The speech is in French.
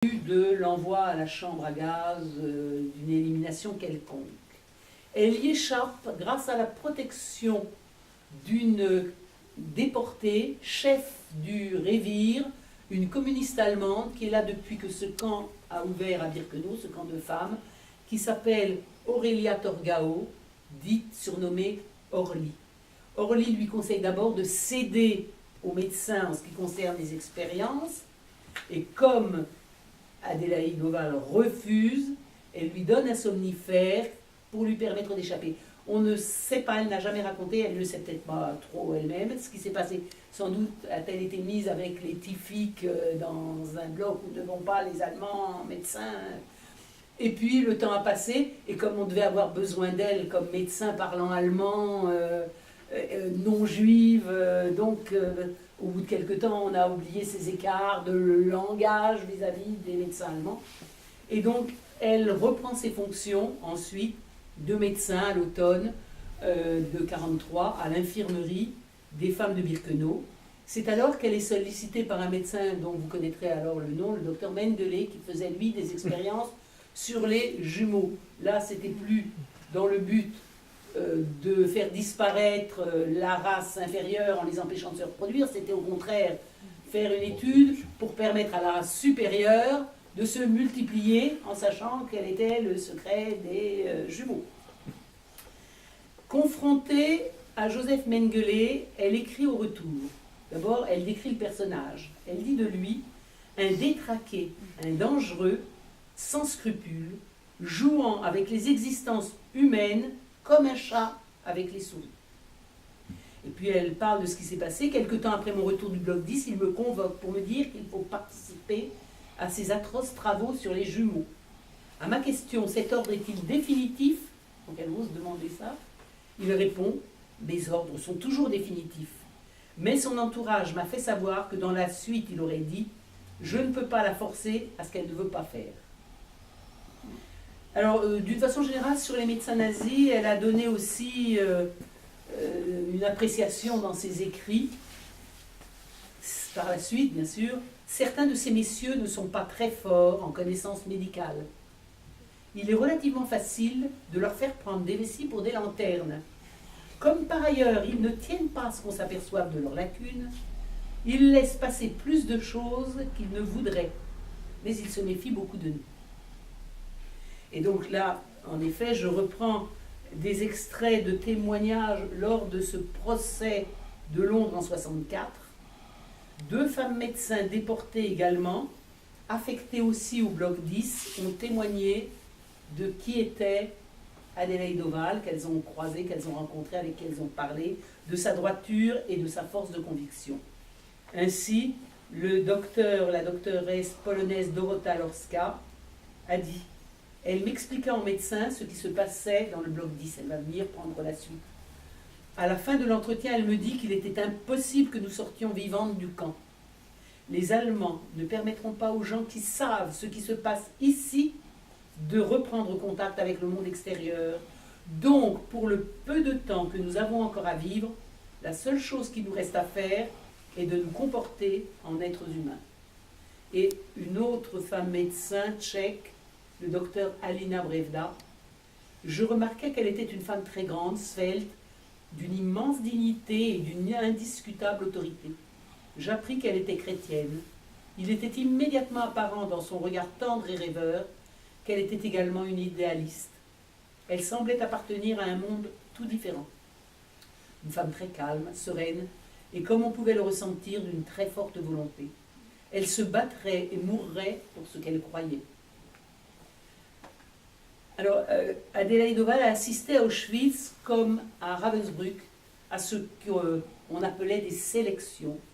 de l'envoi à la chambre à gaz d'une élimination quelconque. Elle y échappe grâce à la protection d'une déportée, chef du Révire, une communiste allemande qui est là depuis que ce camp a ouvert à Birkenau, ce camp de femmes, qui s'appelle Aurelia Torgau, dite surnommée Orly. Orly lui conseille d'abord de céder aux médecins en ce qui concerne les expériences, et comme Adélaïde Dauval refuse, elle lui donne un somnifère pour lui permettre d'échapper. On ne sait pas, elle n'a jamais raconté, elle ne le sait peut-être pas trop elle-même, ce qui s'est passé. Sans doute a-t-elle été mise avec les typhiques dans un bloc où ne vont pas les Allemands médecins. Et puis le temps a passé, et comme on devait avoir besoin d'elle comme médecin parlant allemand, non juive, au bout de quelque temps, on a oublié ces écarts de langage vis-à-vis des médecins allemands. Et donc, elle reprend ses fonctions ensuite de médecin à l'automne de 1943 à l'infirmerie des femmes de Birkenau. C'est alors qu'elle est sollicitée par un médecin dont vous connaîtrez alors le nom, le docteur Mengele, qui faisait lui des expériences sur les jumeaux. Là, c'était plus dans le but de faire disparaître la race inférieure en les empêchant de se reproduire, c'était au contraire faire une étude pour permettre à la race supérieure de se multiplier en sachant quel était le secret des jumeaux. Confrontée à Joseph Mengele, elle écrit au retour. D'abord, elle décrit le personnage. Elle dit de lui un détraqué, un dangereux, sans scrupules, jouant avec les existences humaines comme un chat avec les souris. Et puis elle parle de ce qui s'est passé. Quelque temps après mon retour du bloc 10, il me convoque pour me dire qu'il faut participer à ces atroces travaux sur les jumeaux. À ma question, cet ordre est-il définitif? Donc elle ose demander ça. Il répond, mes ordres sont toujours définitifs. Mais son entourage m'a fait savoir que dans la suite, il aurait dit, je ne peux pas la forcer à ce qu'elle ne veut pas faire. Alors, d'une façon générale, sur les médecins nazis, elle a donné aussi une appréciation dans ses écrits. Par la suite, bien sûr, certains de ces messieurs ne sont pas très forts en connaissances médicales. Il est relativement facile de leur faire prendre des vessies pour des lanternes. Comme par ailleurs, ils ne tiennent pas à ce qu'on s'aperçoive de leurs lacunes, ils laissent passer plus de choses qu'ils ne voudraient, mais ils se méfient beaucoup de nous. Et donc là, en effet, je reprends des extraits de témoignages lors de ce procès de Londres en 1964. 2 femmes médecins déportées également, affectées aussi au bloc 10, ont témoigné de qui était Adélaïde Dauval, qu'elles ont croisé, qu'elles ont rencontré, avec qui elles ont parlé, de sa droiture et de sa force de conviction. Ainsi, la docteuresse polonaise Dorota Lorska a dit: elle m'expliqua en médecin ce qui se passait dans le bloc 10. Elle va venir prendre la suite. À la fin de l'entretien, elle me dit qu'il était impossible que nous sortions vivantes du camp. Les Allemands ne permettront pas aux gens qui savent ce qui se passe ici de reprendre contact avec le monde extérieur. Donc, pour le peu de temps que nous avons encore à vivre, la seule chose qui nous reste à faire est de nous comporter en êtres humains. Et une autre femme médecin tchèque, le docteur Alina Brevda, je remarquais qu'elle était une femme très grande, svelte, d'une immense dignité et d'une indiscutable autorité. J'appris qu'elle était chrétienne. Il était immédiatement apparent dans son regard tendre et rêveur qu'elle était également une idéaliste. Elle semblait appartenir à un monde tout différent. Une femme très calme, sereine, et comme on pouvait le ressentir, d'une très forte volonté. Elle se battrait et mourrait pour ce qu'elle croyait. Alors, Adélaïde Dauval a assisté à Auschwitz comme à Ravensbrück à ce qu'on appelait des sélections.